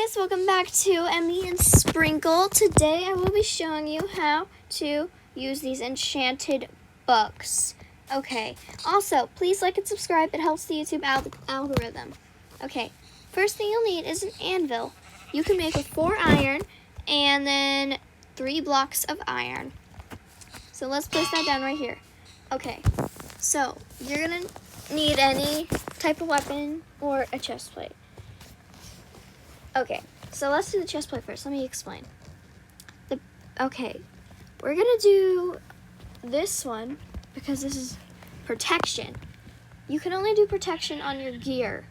guys, welcome back to Emmy and Sprinkle. Today I will be showing you how to use these enchanted books. Okay, also please like and subscribe, it helps the YouTube algorithm. Okay, first thing you'll need is an anvil. You can make with 4 iron and then 3 blocks of iron. So let's place that down right here. Okay, so you're gonna need any type of weapon or a chest plate. Okay, so let's do the chest plate first. Let me explain. Okay, we're gonna do this one because this is protection. You can only do protection on your gear.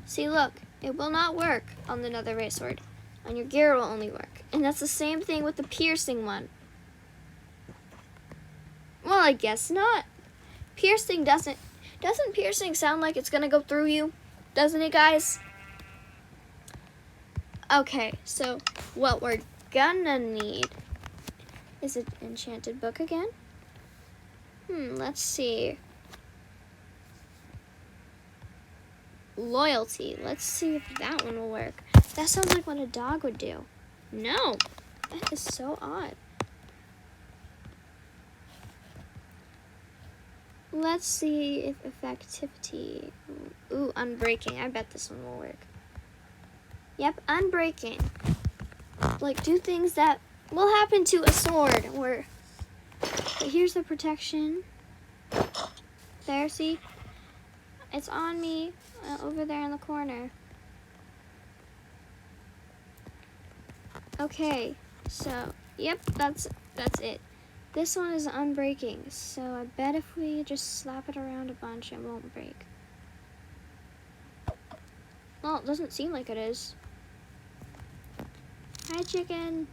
See, look, it will not work on the nether ray sword. On your gear it will only work. And that's the same thing with the piercing one. Well, I guess not. Piercing doesn't piercing sound like it's gonna go through you? Doesn't it, guys? Okay, so what we're gonna need is an enchanted book again. Let's see. Loyalty. Let's see if that one will work. That sounds like what a dog would do. No, that is so odd. Let's see if effectivity. Ooh, unbreaking. I bet this one will work. Yep, unbreaking. Like, do things that will happen to a sword. But here's the protection. There, see? It's on me over there in the corner. Okay, so, yep, that's it. This one is unbreaking, so I bet if we just slap it around a bunch, it won't break. Well, it doesn't seem like it is. Hi, chicken.